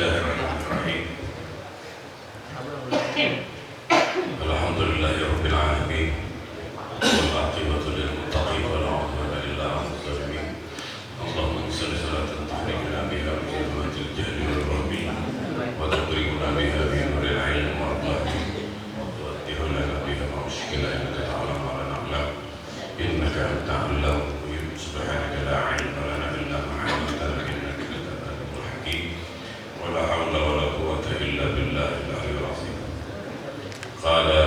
Bismillahirrahmanirrahim. Alhamdulillahirabbil alamin. Wal aqibatu lil muttaqin wa la 'udwana illa 'alal zalimin. Allahumma shalli salatan tukhrijuna biha min dhulumatil jahli wal wahmi wa tukhrijuna biha min nuril 'ilmi wal fahmi wa tu'addihuna biha ma ushkila innaka ta'lamu wa la na'lam innaka anta 'allamul ghuyub. Subhanaka la 'ilma lana illa ma 'allamtana innaka antal 'alimul hakim. wa la hawla wa la quwwata illa billahil 'aliyyil 'azim. Qala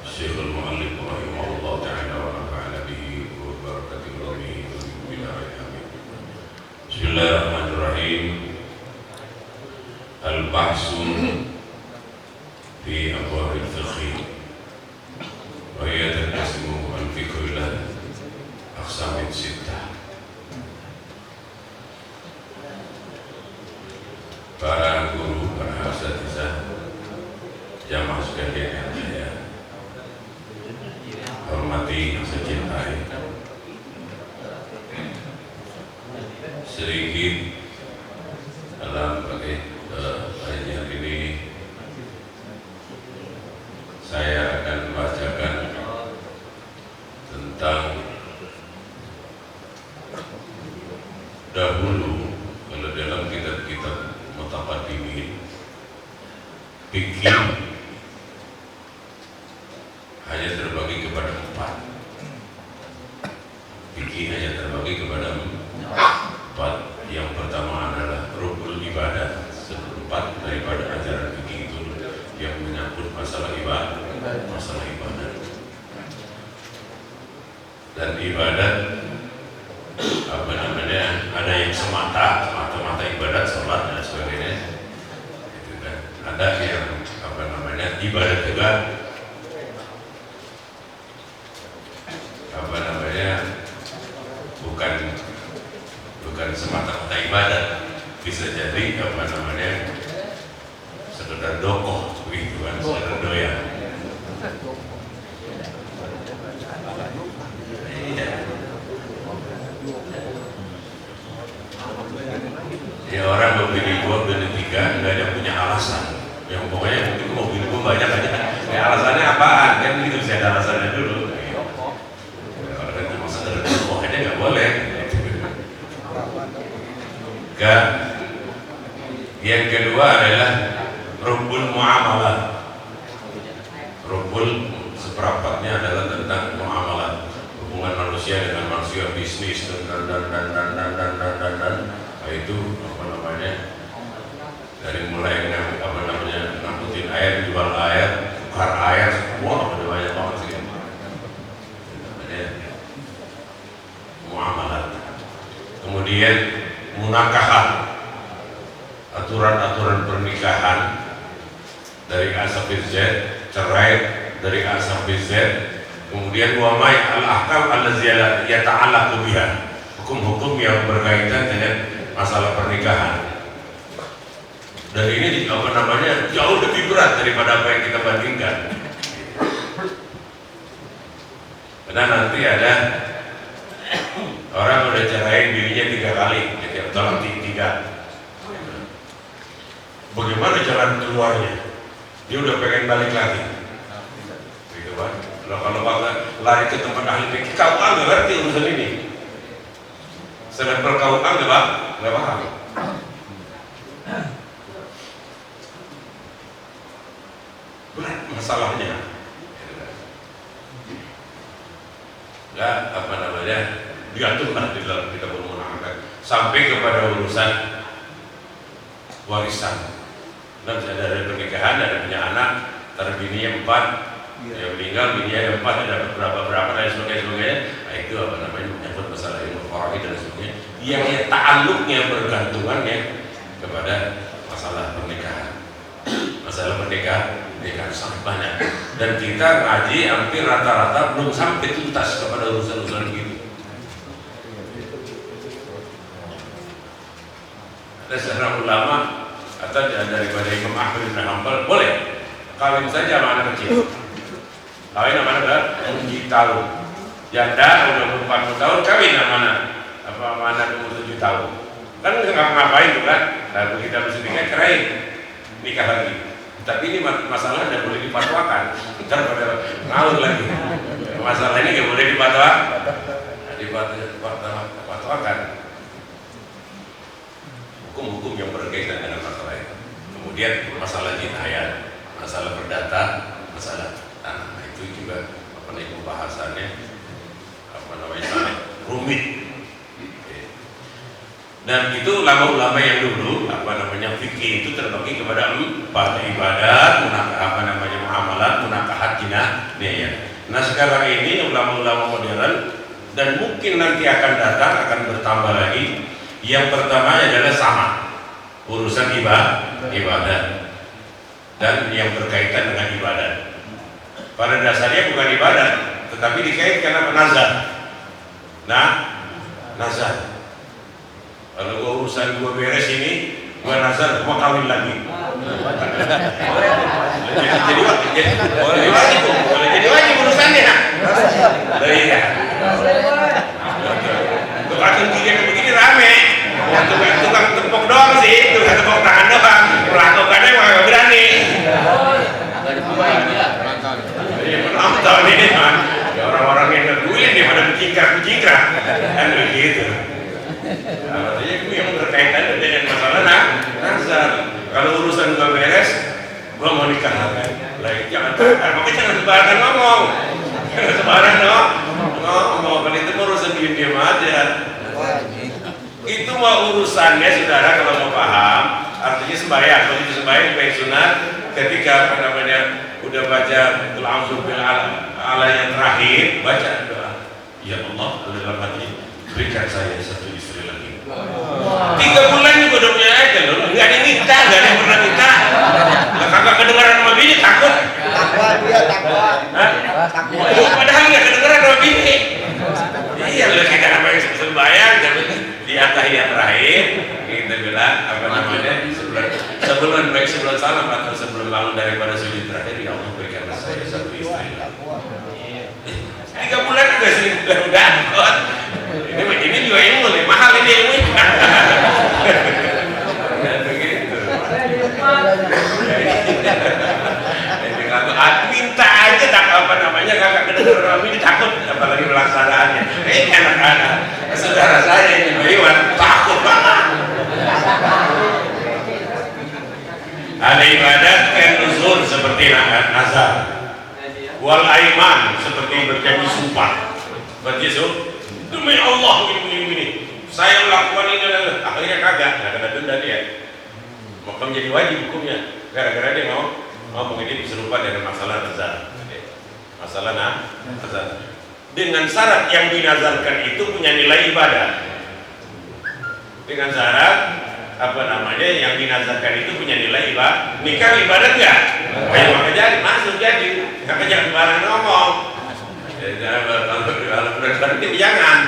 Syekhul Mu'allif rahimahullah ta'ala wa nafa'ana bihi wa barakatuh bihi wa billahi amin. Bismillahirrahmanirrahim. Al-bahsu fi abwabil fiqh wa hiya tanqasimu al-fiqh ila aqsamin sittah. Para guru, para asatizah, jamaah sekalian yang saya hormati, yang saya cintai, sedikit dalam kajian ini saya akan membacakan tentang dahulu kalau dalam kitab-kitab mutaqaddimin fikih hanya terbagi kepada 4. Fikih hanya terbagi kepada 4. Yang pertama adalah rukun ibadah. Seperempat daripada ajaran fikih itu yang menyangkut masalah ibadah, dan ibadat ada yang semata-mata ibadat, sholat dan sebagainya. Itu kan. Ada yang ibadat juga bukan semata-mata ibadat, bisa jadi sekedar dokoh begitu kan, sekedar doyan. Ya orang mau beli 2, beli 3 nggak ada punya alasan. Yang pokoknya mungkin mau beli banyak aja. Ya alasannya apaan? Kan gitu, bisa ada alasannya dulu. Kalau kan cuma sekedar dokoh aja nggak boleh. Yang kedua adalah rukun muamalah. Rukun seperempatnya adalah tentang muamalah, hubungan manusia dengan manusia, bisnis dan itu dari mulai ngangkutin air, jual air, tukar air, semua banyak banget sih. Muamalah. Kemudian munakahan, aturan-aturan pernikahan dari A sampai Z, cerai dari A sampai Z. Kemudian wa may al-ahkam allazi yata'allaqu biha, hukum-hukum yang berkaitan dengan masalah pernikahan. Dan ini jauh lebih berat daripada apa yang kita bandingkan. Karena nanti ada orang udah cerain dirinya 3 kali, dalam 3. Bagaimana jalan keluarnya? Dia udah pengen balik lagi, gitu kan? Kalau lari ke tempat ahli fikih, KUA nggak ngerti urusan ini. Sedang KUA nggak paham. Berat masalahnya. Nggak diaturlah di dalam kitab al-munahakat sampai kepada urusan warisan. Dan ada pernikahan, ada punya anak, ntar bininya 4, yang meninggal bininya 4, ada berapa dan sebagainya. Nah, itu menyangkut masalah ilmu faraid dan sebagainya, yang ta'alluqnya, bergantungannya kepada masalah pernikahan. Masalah pernikahan sangat banyak, dan kita ngaji hampir rata-rata belum sampai tuntas kepada urusan-urusan gitu. Ada seorang ulama atau daripada Imam Ahmad bin Hanbal, boleh kawin saja sama anak kecil. Kawin sama anak 7 tahun. Janda umur 40 tahun kawin sama anak umur 7 tahun. Kan nggak ngapain tuh kan? Nah begitu habis nikah cerai, nikah lagi. Tapi ini masalah tidak boleh dipatwakan, ntar pada ngawur lagi. Masalah ini nggak boleh dipatwakan. Hukum-hukum yang berkaitan dengan masalah itu. Kemudian masalah jinayat, masalah perdata, masalah tanah. Nah, itu juga pembahasannya sangat rumit. Dan itu ulama-ulama yang dulu fikih itu terbagi kepada 4 ibadat, muamalat, munakahat, jinah. Nah sekarang ini ulama-ulama modern dan mungkin nanti akan datang akan bertambah lagi. Yang pertama adalah sama urusan ibadah dan yang berkaitan dengan ibadat. Pada dasarnya bukan ibadat, tetapi dikaitkan apa? Nazar. Nah, nazar. Kalau urusan gue beres ini, gue nazar mau kawin lagi. Jadi wajib urusannya. Iya. Tukang gini begini rame. Tukang tepuk doang sih, tukang tepuk tangan doang. Melakukannya nggak berani. Iya penonton ini kan. Orang-orang yang ngeguin dia pada berjingkrak, kan begitu. Artinya itu yang berkaitan dengan masalah nazar. Kalau urusan gua beres, gua mau nikah lagi. Jangan sembarangan ngomong. Jangan sembarangan ngomong. Kalau itu urusan diam-diam aja. Itu mau urusannya saudara kalau mau paham. Artinya sembahyang. Begitu sembahyang baik sunat. Ketika udah baca langsung bil ala yang terakhir, baca doa. Ya Allah, dalam hati berikan saya satu istri lagi. 3 bulan juga udah punya aja loh. Nggak ada minta, nggak ada yang pernah minta. Kagak kedengaran sama bini takut. Takwa. Padahal nggak kedengaran sama bini. Iya loh kita namanya sembahyang di tahiyat terakhir kita bilang sebelum salam atau sebelum bangun daripada sujud terakhir, ya Allah berikan saya satu istri. 3 bulan juga sih udah kot. Ini juga ilmu nih, mahal ini ilmu. Dan begitu. Minta aja tak kagak kedengeran ini takut apalagi pelaksanaannya. Anak-anak saudara saya ini Iwan takut banget. Ada ibadat yang nuzur seperti nazar, wal aiman seperti berjanji sumpah. Berjanji demi Allah ini saya melakukan ini, akhirnya kagak, nggak kena denda dia. Maka menjadi wajib hukumnya gara-gara dia ngomong ini serupa dengan masalah nazar. Masalah nazar dengan syarat yang dinazarkan itu punya nilai ibadah. Dengan syarat yang dinazarkan itu punya nilai ibadah. Nikah ibadah enggak? Ayo maka jadi masuk jadi. Kakak jangan sembarangan ngomong. Kalau berarti jangan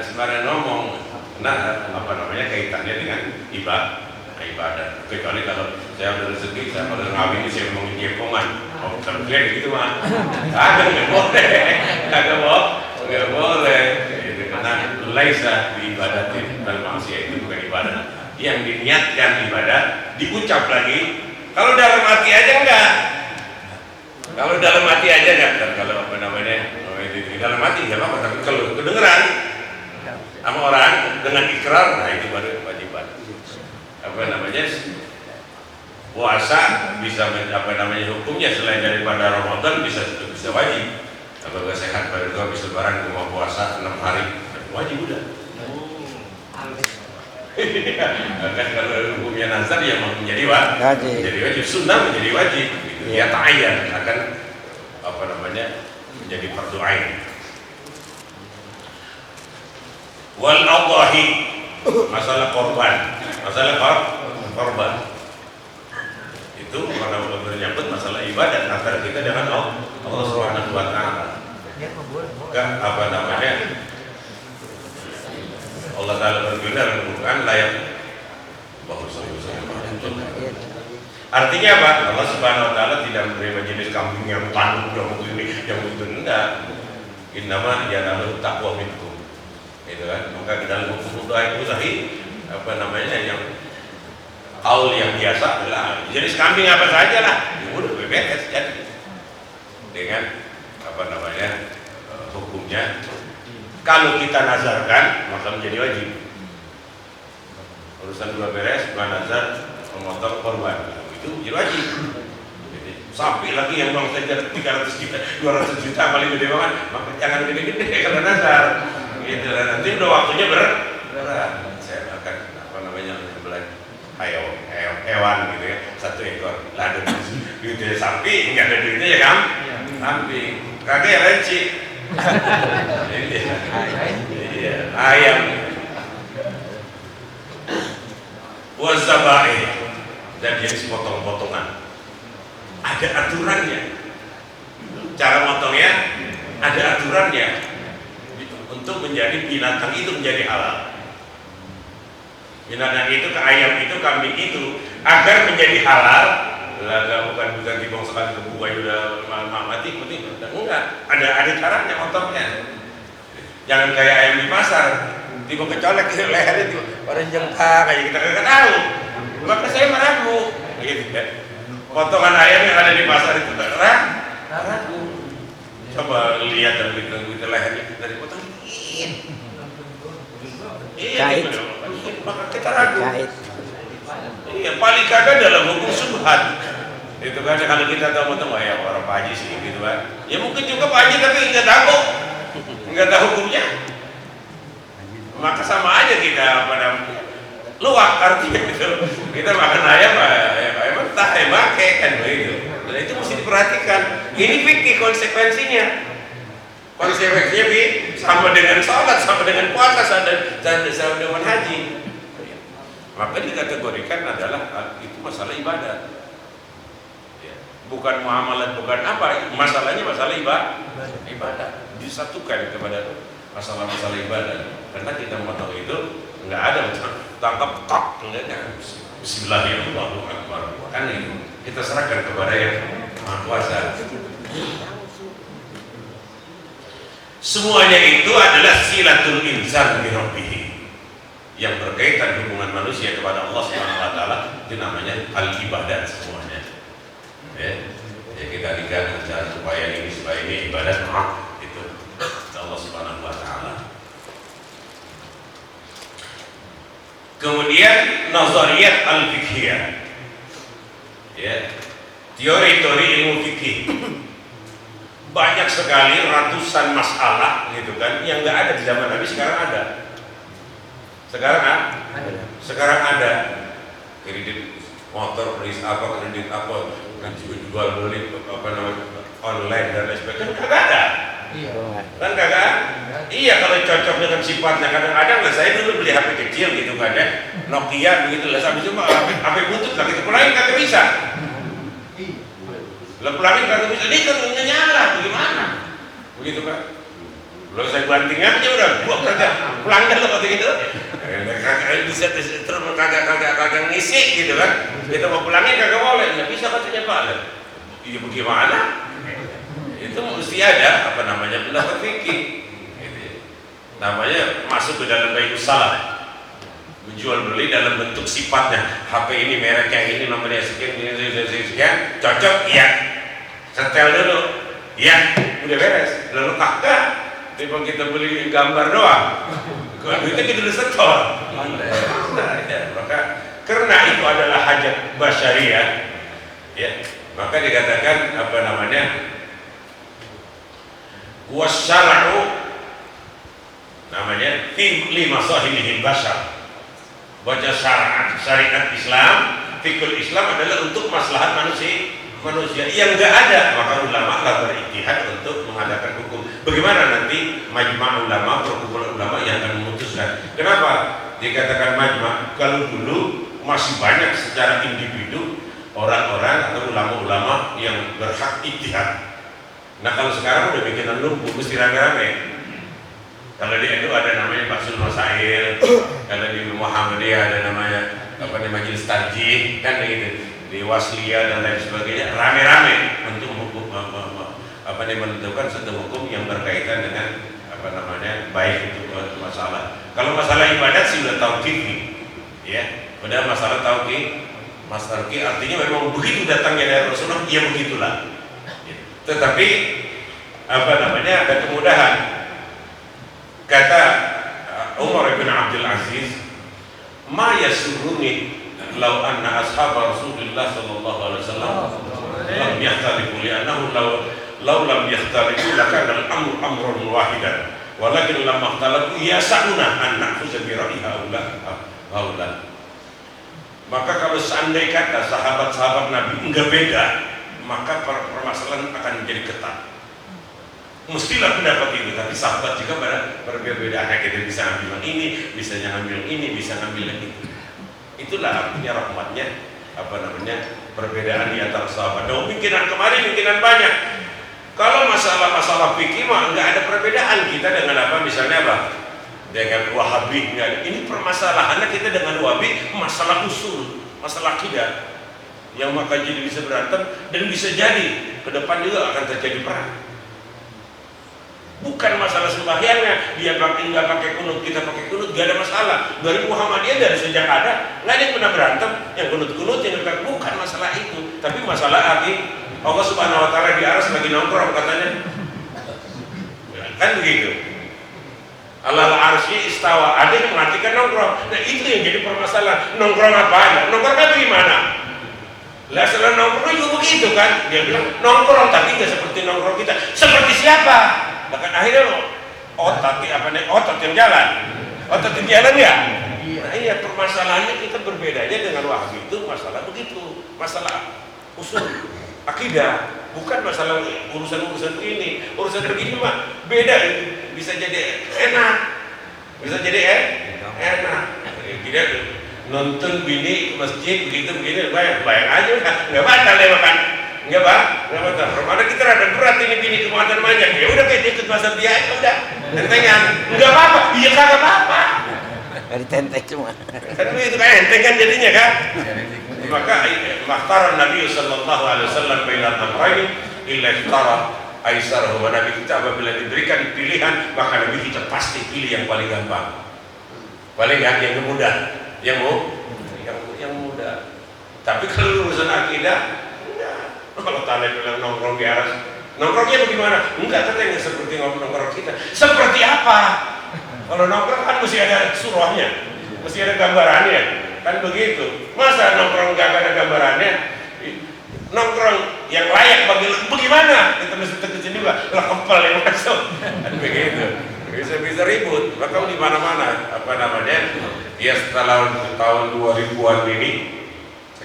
sembarangan ngomong. Nah kaitannya dengan ibadah. Kecuali kalau saya ada rezeki, saya pada ngawin ini saya ngomongin jempongan. Oh, terus gitu mah. Nggak boleh. Karena laisa diibadatin dan manusia itu bukan ibadah. Yang diniatkan ibadah diucap lagi. Kalau dalam hati aja enggak. Kalau dalam hati aja enggak. Dan kalau dalam hati enggak apa-apa. Tapi kalau kedengeran sama orang dengan ikrar, nah itu baru kewajiban. Puasa bisa hukumnya selain daripada Ramadan bisa wajib. Kalau nggak sehat pada itu habis lebaran mau puasa 6 hari wajib udah. Kan kalau hukumnya nazar ya menjadi wajib, sunnah menjadi wajib. Ya ta'ayyan akan menjadi fardu ain. Wal adhahi masalah korban itu karena menyangkut masalah ibadah antara kita dengan Allah Subhanahu wa taala. Allah taala berfirman dalam Al-Qur'an layak artinya apa? Allah Subhanahu wa taala tidak menerima jenis kambing yang tanduk yang begini yang begitu enggak. Innama yanalu taqwa minkum. Itu kan maka dalam hukum doa itu sahih yang Kaul yang biasa adalah jenis kambing apa saja lah, udah beres jadi dengan apa namanya hukumnya. Kalau kita nazarkan maka menjadi wajib. Urusan dua beres, dua nazar, memotong korban itu menjadi wajib. Jadi, sapi lagi yang bang saja 300 juta, 200 juta paling gede banget, maka jangan gede-gede kalau nazar. Gitu, dan nanti udah waktunya berat. Saya akan apa namanya menyembelih hewan gitu ya, 1 ekor. Lah ada duitnya sapi, nggak ada duitnya ya kan? Kambing, kagak ya renci. Iya, ayam. Wazabai dan jenis potong-potongan. Ada aturannya. Cara motongnya ada aturannya. Untuk menjadi binatang itu menjadi halal. Binatang itu, ke ayam itu, kambing itu agar menjadi halal. Lah bukan dibong sekali ke buah udah mati, enggak. Ada caranya motongnya. Jangan kayak ayam di pasar, tiba kecolek lehernya tiba orang jengkak kayak kita nggak tahu. Maka saya meragu, gitu ya. Potongan ayam yang ada di pasar itu ragu. Coba lihat dan begitu lehernya dari potong. Iya, maka kita ragu. Iya, paling kagak dalam hukum subhat. Itu kan kalau kita tahu ya orang Pak Haji sih gitu kan. Ya mungkin juga Pak Haji tapi nggak tahu hukumnya. Maka sama aja kita luak artinya gitu. Kita makan ayam mentah, pakai kan begitu. Dan itu mesti diperhatikan. Ini fikih konsekuensinya. Konsekuensinya sama dengan sholat, sama dengan puasa, sama dengan haji. Maka dikategorikan adalah itu masalah ibadah, bukan muamalat, bukan apa, masalahnya masalah ibadah disatukan kepada masalah-masalah ibadah. Karena kita memotong itu nggak ada tangkap tak enggak, Bismillahirrahmanirrahim, kan itu kita serahkan kepada yang Maha Kuasa. Semuanya itu adalah silatul insan bi rabbih, yang berkaitan hubungan manusia kepada Allah Subhanahu wa taala, itu namanya al-ibadat semuanya. Ya kita dengan cara supaya ini ibadat itu Allah Subhanahu wa taala. Kemudian nazariyat al-fiqhiyah. Ya. Teori-teori ilmu fikih. Banyak sekali ratusan masalah gitu kan yang enggak ada di zaman Nabi, sekarang ada. Sekarang ada kredit motor, kredit apa, jual beli apa namanya online dan lain sebagainya, kan kagak ada. Kan kagak. Iya, kalau cocok dengan sifatnya. Kadang-kadang lah saya dulu beli HP kecil gitu kan ya, Nokia begitu lah, sampai cuma HP butut lah kita pulangin kagak bisa. Lah pulangin kagak bisa, ini kan nyala bagaimana? Begitu kan. Kalau saya banting aja udah buat kerja pulangin lo waktu gitu. Kagak bisa terus kagak ngisi gitu kan. Kita mau pulangin kagak boleh, nggak bisa katanya Pak. Iya bagaimana? Itu mesti ada apa namanya pendapat fikih. Namanya masuk ke dalam bai'us salam, menjual beli dalam bentuk sifatnya. HP ini merek yang ini nomornya sekian, cocok, iya. Setel dulu, iya, udah beres. Lalu kagak, tiba kita beli gambar doang. Kalau duitnya kita udah setor. Maka karena itu adalah hajat basyariah, ya, maka dikatakan apa namanya? Wasyara'u namanya fi li masahilihil bashar. Baca syariat Islam, fikul Islam adalah untuk maslahat manusia yang enggak ada, maka ulama lah berijtihad untuk mengadakan hukum. Bagaimana nanti majma' ulama, perkumpulan ulama yang akan memutuskan. Kenapa dikatakan majma'? Kalau dulu masih banyak secara individu orang-orang atau ulama-ulama yang berhak ijtihad. Nah kalau sekarang udah bikinan lumpuh, mesti rame-rame. Kalau di NU ada namanya Basul Masail, kalau di Muhammadiyah ada namanya apa namanya Majelis Tarjih, kan begitu. Di Wasliyah dan lain sebagainya rame-rame untuk hukum apa nih menentukan satu hukum yang berkaitan dengan apa namanya baik untuk masalah. Kalau masalah ibadat sih udah tauqif, ya. Udah masalah tauqif Mas Tarki, artinya memang begitu datangnya dari Rasulullah, ya begitulah. Tetapi ada kemudahan. Kata Umar bin Abdul Aziz, ma yasurruni law anna ashab Rasulullah sallallahu alaihi wasallam lam yahtariqu li'annahu law lam yahtariqu lakana al-amru amrun wahidan walakin lamma ikhtalafu yas'una an na'khudha bi ra'yi haula. Maka kalau seandainya kata sahabat-sahabat Nabi enggak beda, maka permasalahan akan menjadi ketat. Mestilah pendapat itu, tapi sahabat juga berbeda-beda. Kita bisa ngambil ini, bisa ngambil ini, bisa ngambil yang itu. Itulah artinya rahmatnya, perbedaan di antara sahabat. Dan mungkinan kemarin, mungkinan banyak. Kalau masalah fikih mah enggak ada perbedaan kita dengan misalnya dengan Wahabi. Ini permasalahannya kita dengan Wahabi masalah usul, masalah akidah, yang maka jadi bisa berantem dan bisa jadi ke depan juga akan terjadi perang. Bukan masalah sembahyangnya, dia nggak pakai kunut, kita pakai kunut, gak ada masalah. Dari Muhammadiyah dari sejak ada, nggak ada yang pernah berantem. Yang kunut yang bukan masalah itu, tapi masalah Allah Subhanahu Wa Taala di aras lagi nongkrong katanya, kan begitu. Allah arsy istawa, ada yang mengartikan nongkrong. Nah itu yang jadi permasalahan. Nongkrong apa aja? Nongkrongnya bagaimana? Lah setelah nongkrong juga begitu kan? Dia bilang nongkrong tapi nggak seperti nongkrong kita. Seperti siapa? Bahkan akhirnya otot yang jalan. Otot yang jalan ya? Nah iya, permasalahannya kita berbedanya dengan Wahabi itu masalah begitu. Masalah usul akidah, bukan masalah urusan ini. Urusan begini mah beda. Bisa jadi enak, bisa jadi enak. Tidak nonton bini ke masjid begini bayang aja nggak batal ya makan, nggak batal. Ramadan kita rada berat ini bini kemana banyak, ya udah kita ikut pasar dia aja udah, tentengan, nggak apa-apa, iya kagak apa-apa. Dari tentek cuma. Kan itu kayak enteng kan jadinya kan. Maka maktaran Nabi Sallallahu Alaihi Wasallam bainal amrayn illa ikhtara aisar. Nabi kita apabila diberikan pilihan maka Nabi kita pasti pilih yang paling gampang, paling yang mudah, yang mudah. Tapi kalau urusan akidah, enggak. Kalau tanya bilang nongkrong di aras, nongkrongnya bagaimana? Enggak, katanya seperti nongkrong kita. Seperti apa? Kalau nongkrong kan mesti ada surahnya, mesti ada gambarannya, kan begitu. Masa nongkrong nggak ada gambarannya? Nongkrong yang layak bagaimana? Kita mesti tegesin juga, lah kempel yang masuk, kan begitu. Bisa ribut. Maka di mana-mana ya setelah tahun 2000-an ini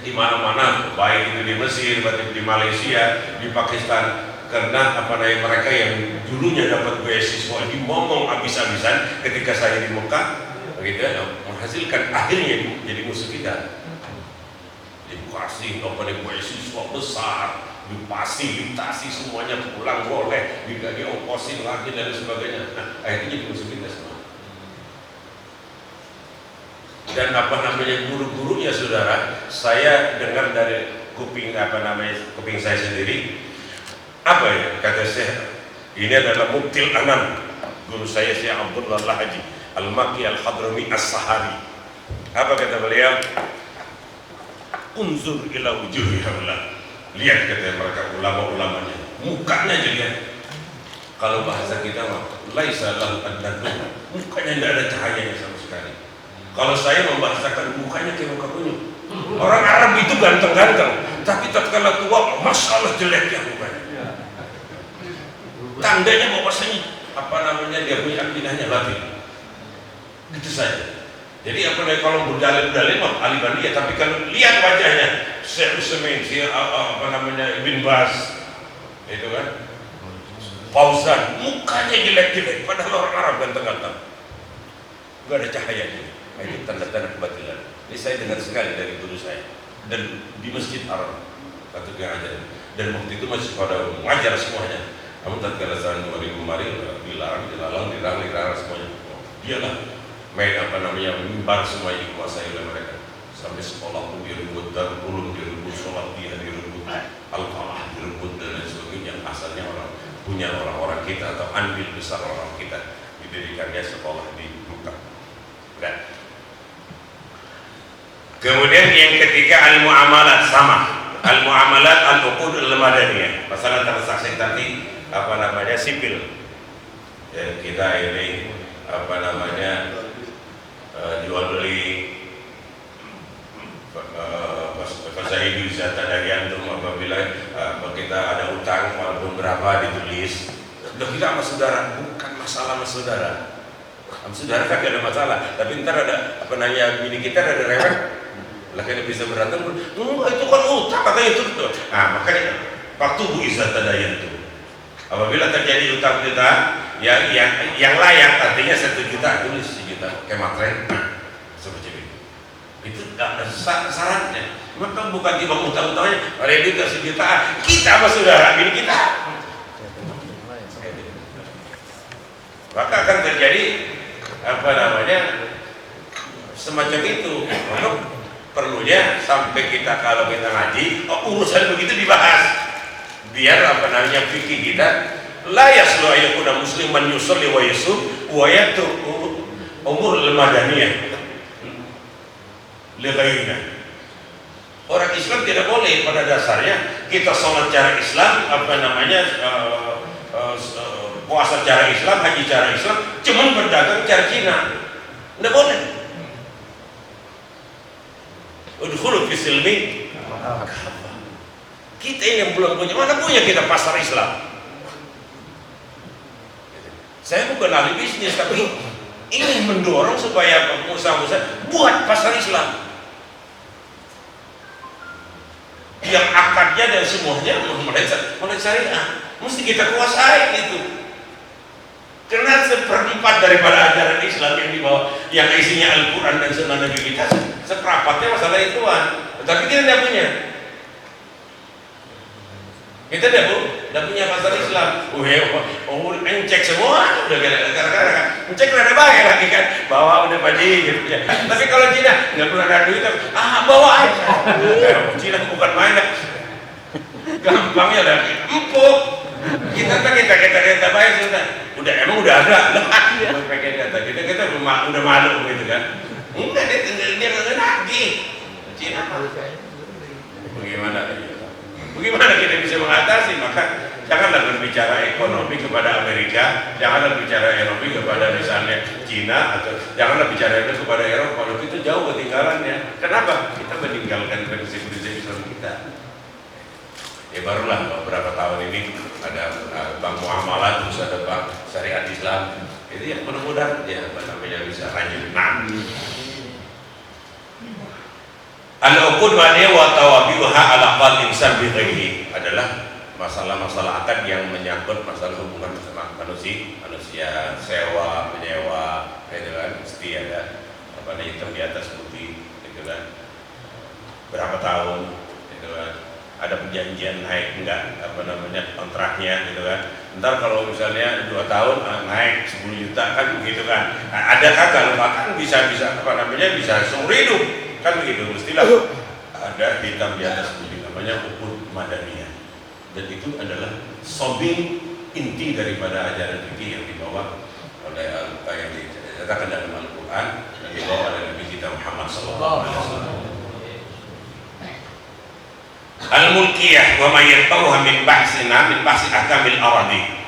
di mana-mana, baik itu di Mesir, baik di Malaysia, di Pakistan, karena mereka yang dulunya dapat beasiswa dimomong habis-habisan ketika saya di Mekah, begitu ya, menghasilkan akhirnya jadi musuh kita. Dikasih beasiswa besar, difasilitasi semuanya, pulang boleh, digaji ongkosin lagi dan sebagainya. Nah, akhirnya jadi musuh kita semua. Dan guru-gurunya saudara, saya dengar dari kuping saya sendiri. Apa ya kata Syekh, ini adalah Muktil Anam, guru saya Syekh Abdullah Al-Haji Al-Maki Al-Hadrami As-Sahari. Apa kata beliau? Unzur ila wujuhi haula. Lihat kata mereka ulama-ulamanya, mukanya aja lihat. Kalau bahasa kita mah laisa lahu adnatun, mukanya tidak ada cahayanya sama sekali. Kalau saya membahasakan mukanya kayak muka kunyit. Orang Arab itu ganteng-ganteng, tapi tatkala tua masalah jeleknya mukanya. Tandanya bahwasanya dia punya akidahnya batil. Gitu saja. Jadi kalau berdalil mah alibandiyah, tapi kalau lihat wajahnya Syekh Utsaimin, Ibn Baz, itu kan Fauzan, mukanya jelek-jelek, padahal orang Arab ganteng-ganteng, nggak ada cahayanya. Ini tanda-tanda kebatilan. Ini saya dengar sekali dari guru saya dan di Masjid Haram ketika ajar. Dan waktu itu masih pada mengajar semuanya. Namun tatkala tahun 2000 kemarin dilarang semuanya. Dialah main mimbar semua dikuasai oleh mereka. Sampai sekolah pun direbut, dan ulum direbut, sholat dia direbut, al-falah direbut dan lain sebagainya. Asalnya punya orang-orang kita atau andil besar orang kita didirikannya sekolah di Mekah. Kemudian yang ketiga al-muamalat, sama. Al-muamalat al-uqud al-madaniyah, masalah transaksi tadi sipil. Ya, kita ini jual beli fasahidu zata dari antum apabila kita ada utang walaupun berapa ditulis. Udah kita sama saudara, bukan masalah sama saudara. Sama saudara kan gak ada masalah, tapi ntar ada bini kita ada rewel. Lah kan bisa berantem, itu kan utang katanya itu. Nah, makanya waktu bu zata dari itu. Apabila terjadi utang kita yang layak, artinya 1 juta tulis 1 juta kayak matren seperti itu nggak ada syaratnya. Maka bukan tiba utang-utangnya ada duit 1 juta kita sama saudara bini kita, maka akan terjadi semacam itu. Maka perlunya sampai kita kalau kita ngaji urusan begitu dibahas, biar fikih kita la yaslu ayyakuna musliman yusalli wa yusum wa yatruk umur al-madaniyah li ghairihi. Orang Islam tidak boleh pada dasarnya kita sholat cara Islam, puasa cara Islam, haji cara Islam, cuman berdagang cara Cina. Tidak boleh. Udkhulu fi silmi. Kita ini yang belum punya, mana punya kita pasar Islam? Saya bukan ahli bisnis, tapi ingin mendorong supaya pengusaha-pengusaha buat pasar Islam yang akadnya dan semuanya mulai syariah, mesti kita kuasai itu. Karena 1/4 daripada ajaran Islam yang dibawa, yang isinya Al-Quran dan Sunnah Nabi kita, 1/4-nya masalah ituan. Tapi kita tidak punya. Kita tidak punya pasar Islam. Encek semua udah gara-gara encek ada baik lagi kan, bawa udah pagi gitu ya. Tapi kalau Cina nggak pernah ada duit, bawa aja. Cina bukan main, gampangnya lagi empuk. Kita bayar sudah. Emang udah ada. Pakai data kita udah malu gitu kan. Enggak, dia nggak nagih. Cina Bagaimana kita bisa mengatasi? Maka janganlah berbicara ekonomi kepada Amerika, janganlah bicara ekonomi kepada misalnya Cina, atau janganlah bicara itu kepada Eropa. Kalau itu jauh ketinggalannya. Kenapa? Kita meninggalkan prinsip-prinsip Islam kita. Ya barulah beberapa tahun ini ada bank muamalah, terus ada bank syariat Islam. Itu yang mudah-mudahan bisa lanjut. Al-uqud wa tawabi'uha ala qal insan bi ghairihi adalah masalah-masalah akad yang menyangkut masalah hubungan sama manusia, sewa, menyewa, gitu kan, mesti ada hitam di atas putih, gitu kan, berapa tahun, gitu kan, ada perjanjian naik enggak kontraknya, gitu kan. Ntar kalau misalnya 2 tahun naik 10 juta kan, gitu kan. Ada kagak, bahkan bisa bisa seumur hidup. Kan begitu, mestilah ada hitam di atas putih, namanya uqud madaniyah. Dan itu adalah sobing inti daripada ajaran fikih yang dibawa oleh yang diceritakan dalam Al-Quran dan dibawa oleh Nabi kita Muhammad SAW. Al-mulkiyah wa ma yatawha min bahsi ahkamil aradi,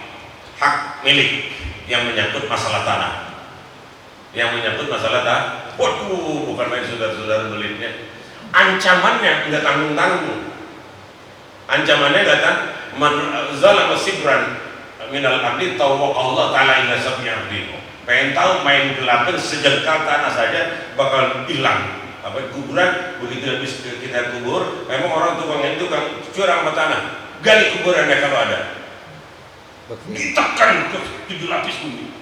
hak milik yang menyangkut masalah tanah. Waduh, bukan main saudara-saudara belitnya. Ancamannya nggak tanggung-tanggung. Ancamannya man zalama sibran minal abdi tawwaq Allah taala ila sab'i abdi. Pengen tahu main gelapin sejengkal tanah saja bakal hilang. Kuburan begitu habis kita kubur, memang orang tukang curang sama tanah, gali kuburannya kalau ada, ditekan ke 7 lapis bumi.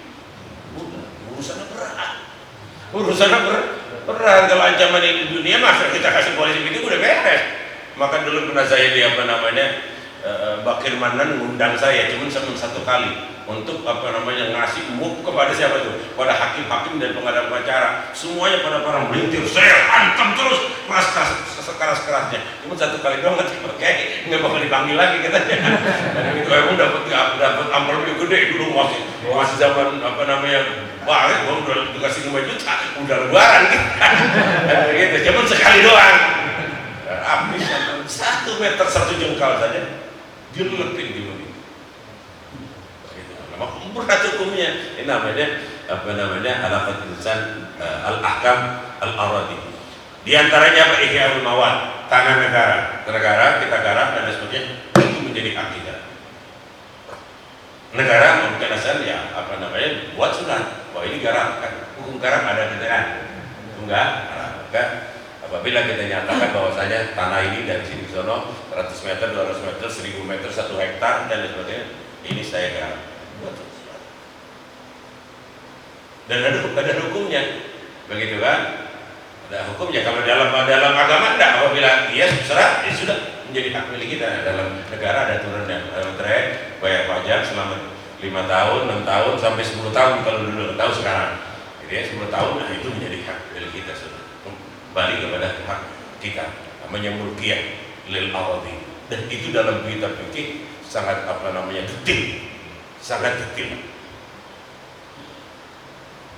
Urusannya berat. Kalau ancaman di dunia masa kita kasih polisi itu udah beres. Maka dulu pernah saya di Bakir Manan ngundang saya cuma satu kali untuk ngasih muk kepada siapa tuh, pada hakim-hakim dan pengadaan acara, semuanya pada para melintir, saya hantam terus keras-kerasnya, cuma satu kali doang nanti pakai, nggak bakal dipanggil lagi katanya. Dan itu emang dapat amplop yang gede dulu, masih zaman banget, gua udah dikasih 5 juta, udah lebaran gitu, cuma sekali doang, habis 1 meter 1 jengkal saja, dilelepin di mobil. Berat hukumnya. Ini namanya Alaqat Insan Al-Ahkam Al-Aradi. Di antaranya apa? Ihya'ul Mawad, tanah negara kita garap dan sebagainya, itu menjadi hak kita. Negara memberikan asal ya buat surat bahwa ini garap kan. Hukum garap ada kita kan? Enggak, kan? Apabila kita nyatakan bahwasanya tanah ini dari sini ke sono 100 meter, 200 meter, 1000 meter, 1 hektar dan sebagainya, ini saya garap. Dan ada hukumnya, begitu kan? Ada hukumnya. Kalau dalam agama tidak, apabila dia serah, ya sudah menjadi hak milik kita. Dalam negara ada turunnya, dalam trade bayar pajak selama 5 tahun, 6 tahun sampai 10 tahun kalau dulu tahu sekarang. Jadi 10 tahun, nah itu menjadi hak milik kita sudah. Kembali kepada hak kita, namanya mulkiyah lil aradi. Dan itu dalam kitab fikih sangat detil, sangat detil.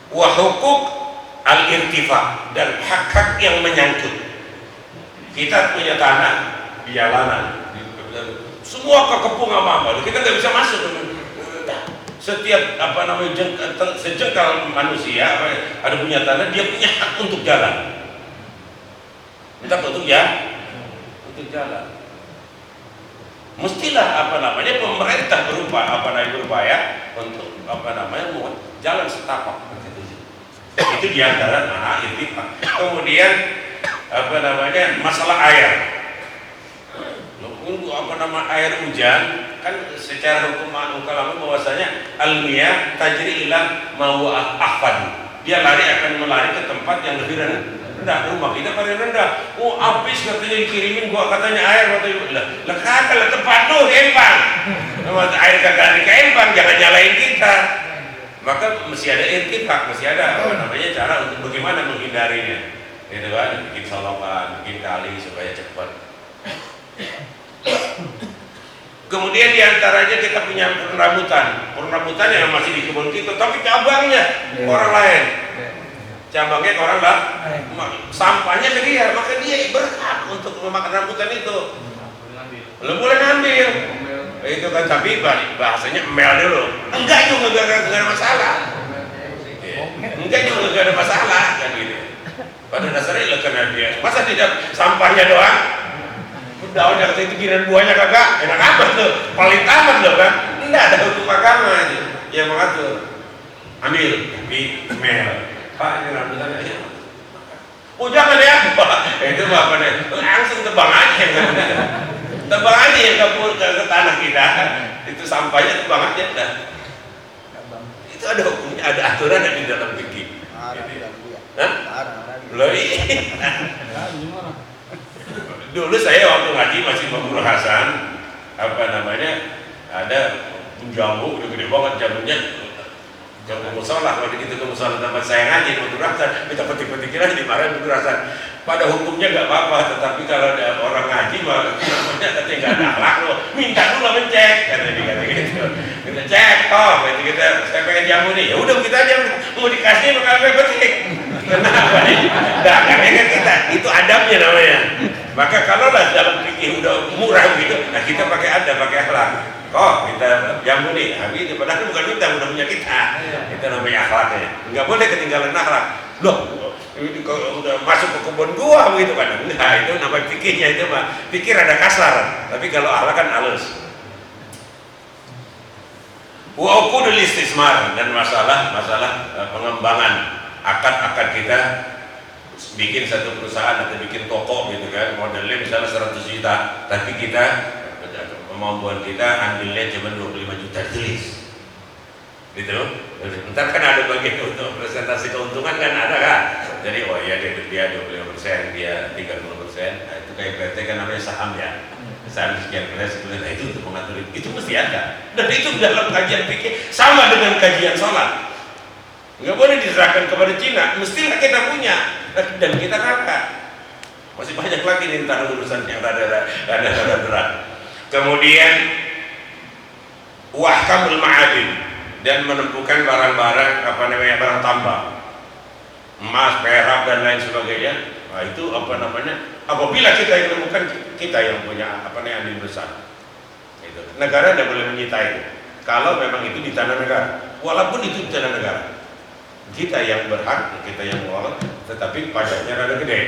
Wa hukuk al-irtifa, dan hak-hak yang menyangkut. Kita punya tanah di jalanan, semua kekepung apa kita nggak bisa masuk. Setiap sejengkal manusia ada punya tanah, dia punya hak untuk jalan. Minta untuk jalan. Mestilah pemerintah berupaya untuk membuat jalan setapak. Itu diantara irtifak. Kemudian masalah air. Air hujan kan secara hukum ulama bahwasanya al-miyah tajri ila ma huwa ahfad. Dia akan melari ke tempat yang lebih rendah. Rumah kita paling rendah. Habis katanya dikirimin katanya air lah kagak tempat tuh Empang. Air kagak di Empang, jangan nyalain kita. Maka mesti ada irtifak, mesti ada cara untuk bagaimana menghindarinya. Itu kan, bikin solokan, bikin kali supaya cepat. Kemudian diantaranya kita punya rambutan yang masih di kebun kita, tapi cabangnya orang lain. Cabangnya ke orang lain, sampahnya ke dia, maka dia berhak untuk memakan rambutan itu. Belum boleh ngambil. Itu kan, tapi bahasanya emel dulu. Enggak juga gak ada masalah. Enggak juga gak ada masalah kan gitu. Pada dasarnya karena dia masa tidak sampahnya doang, daunnya itu kira buahnya kagak, enak amat tuh, paling amat loh kan. Enggak ada hukum agama aja yang mengatur. Ambil, tapi emel. Pak, ini rambutannya ya. Oh jangan ya, itu apa nih? Langsung tebang aja kan. Tebang aja yang ke tanah kita, itu sampahnya tebang aja dah. Itu ada hukumnya, ada aturan yang di dalam fikih. Dulu saya waktu ngaji masih Guru Hasan, ada jamu udah gede banget jamunya. Jamu musola, kalau gitu ke musola tempat saya ngaji Guru Hasan, minta petik-petikin aja dimarahin Guru Hasan. Pada hukumnya nggak apa-apa, tetapi kalau ada orang ngaji namanya katanya nggak ada akhlak loh, minta dulu mencek, kata gitu. Kita cek, saya pengen jamu nih, ya udah kita aja mau dikasih bakal petik. Kenapa nih? Nah, karena kita itu adabnya namanya. Maka kalau lah dalam fikih udah murah gitu, nah kita pakai akhlak. Kita jamu nih, habis itu padahal bukan kita, udah punya kita. Itu namanya akhlaknya. Nggak boleh ketinggalan akhlak. Loh, ini kalau udah masuk ke kebun gua begitu kan? Nah, itu namanya fikihnya itu mah. Fikir ada kasar, tapi kalau akhlak kan halus. Wa uqudul istismar, dan masalah pengembangan akad kita bikin satu perusahaan atau bikin toko gitu kan, modelnya misalnya 100 juta, tapi kita kemampuan kita ambilnya cuma 25 juta tulis gitu. Ntar kan ada bagian untuk presentasi keuntungan kan ada kan, jadi oh iya dia 25%, dia 30%, nah, itu kayak PT kan namanya saham ya, saham sekian persen, nah itu untuk mengatur itu mesti ada, dan itu dalam kajian fikih sama dengan kajian sholat, nggak boleh diserahkan kepada Cina, mestilah kita punya dan kita kakak. Masih banyak lagi nih tentang urusan yang rada berat. Kemudian wahkamul ma'adin, dan menentukan barang-barang barang tambang, emas, perak dan lain sebagainya. Nah, itu apabila kita yang menemukan, kita yang punya andil besar. Itu. Negara tidak boleh menyita itu. Kalau memang itu di tanah negara, walaupun itu di tanah negara, kita yang berhak, kita yang mengelola, tetapi pajaknya rada gede.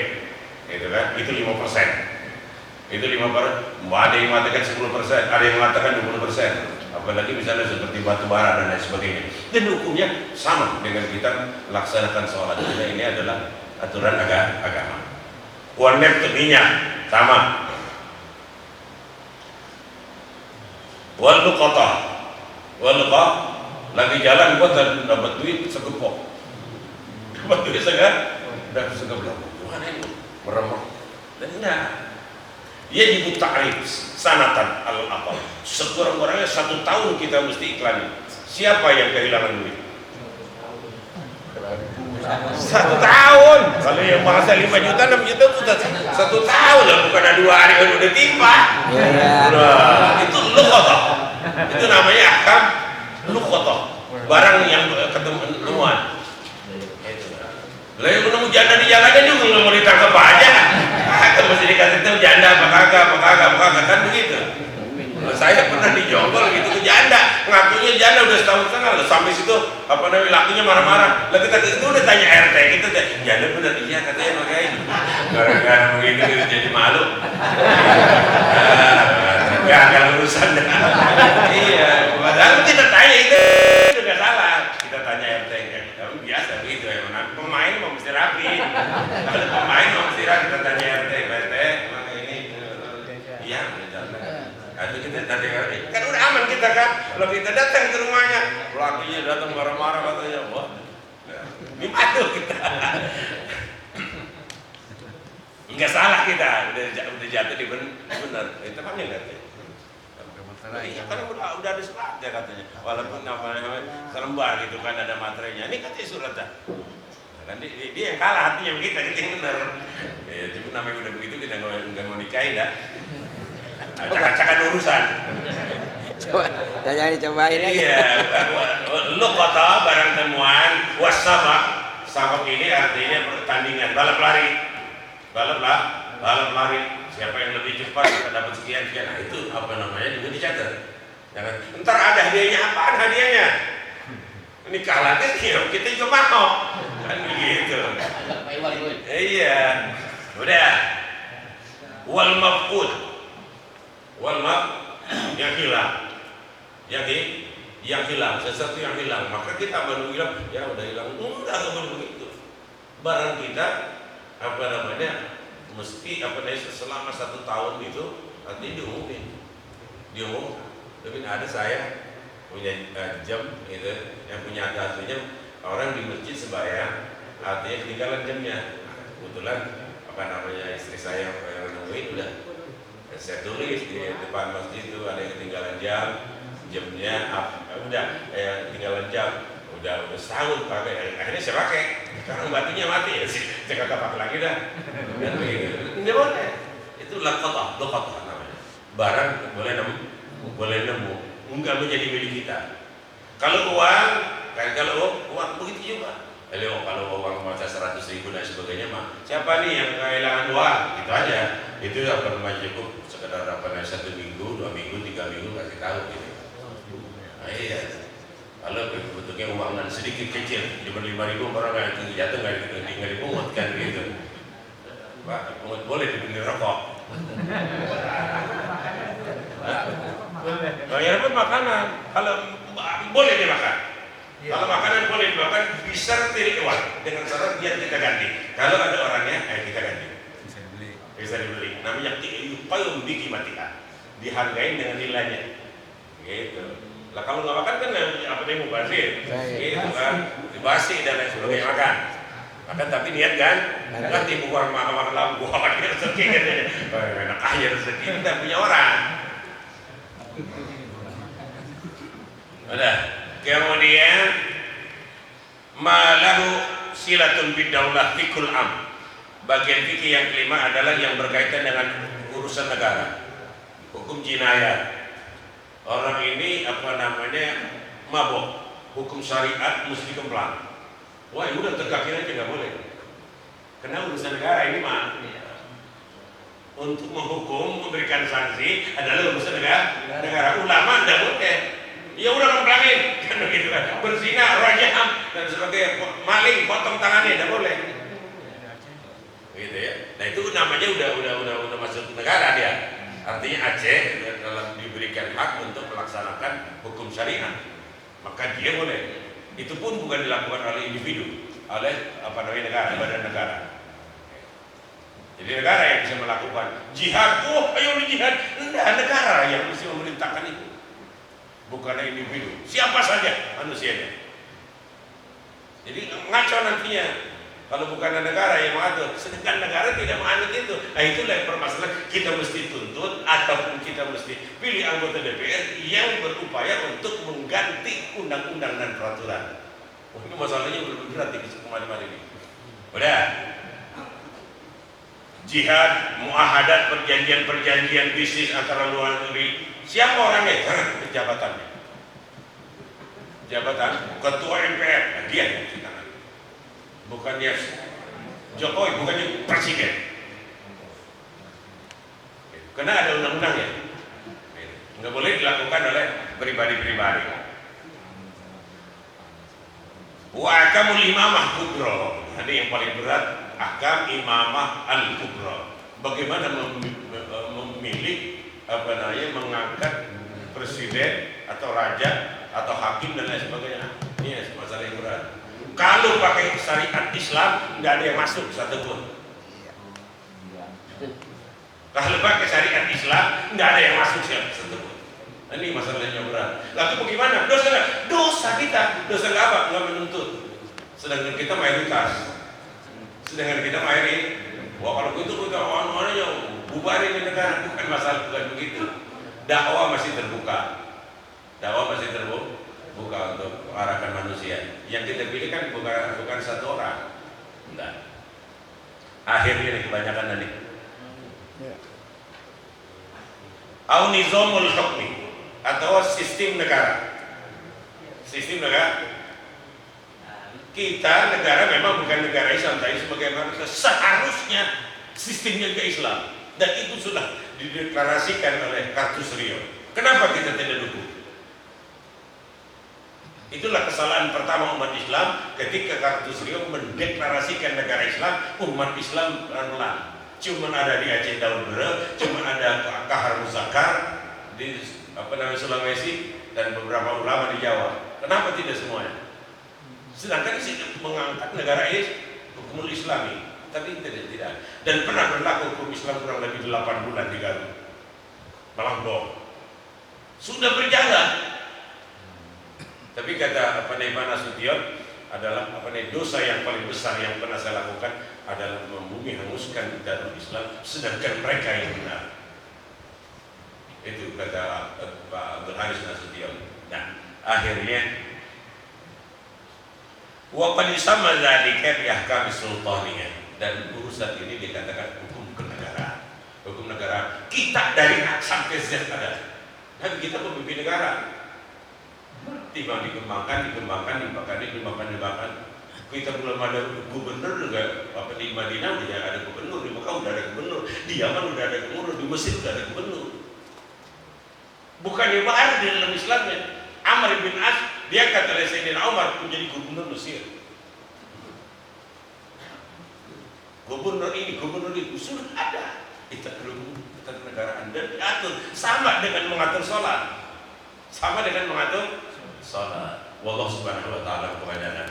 Itu kan, itu 5%. Itu 5%. Ada yang mengatakan 10%, ada yang mengatakan 20%. Apalagi misalnya seperti batu bara dan lain sebagainya. Dan hukumnya sama dengan kita laksanakan sholat. Karena ini adalah aturan agama. Warnet minyak sama. Wal luqatah lagi jalan buat dapat duit segepok. Dapat duit segepok. Mana ini? Meremah. Dan enggak. Ia dibuat ta'rif sanatan al-aqal. Sekurang-kurangnya 1 tahun kita mesti iklani. Siapa yang kehilangan duit? 1 tahun. Kalau yang bahasa 5 juta, 6 juta sudah 1 tahun lah, bukan ada 2 hari kan udah timpa. Nah, itu luqatah. Itu namanya ahkam luqatah. Barang yang ketemuan. Lalu ketemu janda di jalannya juga nggak mau ditangkap aja. Kan mesti dikasih tahu janda apa kagak kan begitu. Saya pernah dijonggol gitu ke janda, ngakunya janda udah 1,5 tahun loh, sampai situ lakinya marah-marah. Lah kita itu udah tanya RT, kita janda bener iya katanya makanya. Gara-gara begitu kita jadi malu. Gagal urusan. Iya, padahal kita tanya itu juga salah. Kita tanya RT, kamu biasa begitu ya, pemain mau mesti rapi. Kalau pemain mau mesti rapi, kita tanya RT, mana ini? Iya, itu kita tadi kan udah aman kita kan. Kalau kita datang ke rumahnya, lakinya datang marah-marah katanya, wah, ini malu kita. Enggak salah kita, udah jatuh di benar. Itu kan enggak. Iya kan udah ada suratnya katanya. Walaupun selembar gitu kan ada materainya. Ini katanya suratnya. Kan dia yang kalah hatinya kita yang benar. Ya cuma namanya udah begitu kita nggak mau nikahin dah. Acak-acakan urusan. Coba, jangan dicobain lagi. Iya, luqatah barang temuan, wasabaq. Sabaq ini artinya pertandingan balap lari. Siapa yang lebih cepat dapat sekian. Nah itu juga dicatat. Jangan. Ntar ada hadiahnya, apaan hadiahnya? Ini kalah kita juga mau. Kan begitu. Iya. Udah. Wal mafqud. Yang hilang. Yang hilang, sesuatu yang hilang. Maka kita baru bilang, ya udah hilang. Enggak begitu. Barang kita mesti selama 1 tahun itu artinya diumumin. Tapi ada saya punya jam gitu, yang punya datunya orang di masjid sembahyang, artinya ketinggalan jamnya. Kebetulan istri saya yang nemuin udah saya tulis di depan masjid itu ada yang ketinggalan jamnya udah ketinggalan jam udah setahun pakai, akhirnya saya pakai. Sekarang batunya mati ya sih, saya kagak pakai lagi dah. Nggak boleh. Itu luqatah namanya. Barang boleh nemu, enggak menjadi milik kita. Kalau uang begitu juga. Kalau uang masa 100.000 dan sebagainya mah, siapa nih yang kehilangan uang? Gitu aja. Itu cukup sekedar 1 minggu, 2 minggu, 3 minggu kasih tahu gitu. Nah, iya. Kalau bentuknya uangan sedikit kecil, cuma 5.000 orang nggak jatuh nggak dipungut kan gitu. Pak, pungut boleh dibeli rokok. Bayar pun makanan, kalau boleh dimakan. Kalau makanan boleh dimakan, bisa tirik uang dengan syarat dia kita ganti. Kalau ada orangnya, kita ganti. Bisa dibeli. Namanya payung biki matikan, dihargai dengan nilainya. Gitu. Lah kalau nggak makan kan apa yang mubazir, gitu kan, dibasi dan lain sebagainya makan. Akan tapi niat kan, nanti bukan makan lampu, makan rezeki katanya. Enak aja rezeki kita punya orang. Udah. Kemudian malahu silatun bidaulah fikul am. Bagian fikih yang kelima adalah yang berkaitan dengan urusan negara, hukum jinayat. Orang ini mabok, hukum syariat mesti dikemplang. Wah, udah terkakin aja nggak boleh. Karena urusan negara ini mah untuk menghukum, memberikan sanksi adalah urusan negara. Ulama nggak boleh. Ya udah kemplangin, kan begitu kan. Berzina, rajam dan sebagainya, maling, potong tangannya nggak boleh. Gitu ya. Nah itu namanya udah masuk negara dia. Artinya Aceh dalam diberikan hak untuk melaksanakan hukum syariat, maka dia boleh. Itu pun bukan dilakukan oleh individu, oleh negara, badan negara. Jadi negara yang bisa melakukan jihad. Oh, ayo jihad. Enggak, negara yang mesti memerintahkan itu, bukan individu. Siapa saja manusianya. Jadi ngaco nantinya kalau bukan negara yang mengatur, sedangkan negara tidak menganut itu. Nah itulah yang permasalahan. Kita mesti tuntut ataupun kita mesti pilih anggota DPR yang berupaya untuk mengganti undang-undang dan peraturan. Oh, ini masalahnya lebih berat di kemarin ini. Udah. Jihad, muahadat, perjanjian-perjanjian bisnis antara luar negeri. Siapa orangnya? Jabatannya. Jabatan ketua MPR. Nah, dia yang kita. Bukannya Jokowi, bukannya presiden. Karena ada undang-undangnya. Nggak boleh dilakukan oleh pribadi-pribadi. Wa akamul imamah kubro. Ada yang paling berat, akam imamah al kubro. Bagaimana memilih mengangkat presiden atau raja atau hakim dan lain sebagainya. Ini masalah yang berat. Kalau pakai syariat Islam nggak ada yang masuk satupun. Kalau pakai syariat Islam nggak ada yang masuk satupun. Ini masalahnya berat. Lalu bagaimana? Dosa kita, dosa nggak apa? Nggak menuntut. Sedangkan kita mayoritas. Wah kalau gitu kita orang-orangnya bubarin di negara, bukan masalah, bukan begitu. Dakwah masih terbuka. Bukan untuk mengarahkan manusia. Yang kita pilih kan bukan satu orang. Enggak. Akhirnya kebanyakan nanti. Au nizamul hukmi atau sistem negara. Kita negara memang bukan negara Islam, tapi sebagaimana seharusnya sistemnya ke Islam. Dan itu sudah dideklarasikan oleh Kartusrio. Kenapa kita tidak dukung? Itulah kesalahan pertama umat Islam ketika Kartusrio mendeklarasikan negara Islam. Umat Islam pelan-pelan. Cuma ada di Aceh Daun Bere, cuma ada Kahar Muzakar di Sulawesi dan beberapa ulama di Jawa. Kenapa tidak semuanya? Sedangkan di sini mengangkat negara hukum Islami, tapi tidak. Dan pernah berlaku hukum Islam kurang lebih 8 bulan di Garut, Malangbong. Sudah berjalan. Tapi kata Pak Nasution adalah dosa yang paling besar yang pernah saya lakukan adalah membumi hanguskan Darul Islam, sedangkan mereka yang benar. Itu kata Pak Abdul Haris Nasution. Nah, akhirnya wa qad sama dzalika bi ahkam sultaniyah, dan urusan ini dikatakan hukum kenegaraan. Hukum negara kita dari A sampai Z ada. Dan kita pemimpin negara. Timbang dikembangkan. Kita belum ada gubernur juga. Di Madinah udah ada gubernur, di Mekah udah ada gubernur, di Yaman udah ada gubernur, di Mesir udah ada gubernur. Bukannya baru di dalam Islamnya. Amr bin As diangkat oleh Sayyidina Umar menjadi gubernur Mesir. Gubernur itu sudah ada. Kita belum kenegaraan dan diatur sama dengan mengatur sholat. Wallahu subhanahu wa ta'ala kebanyakan.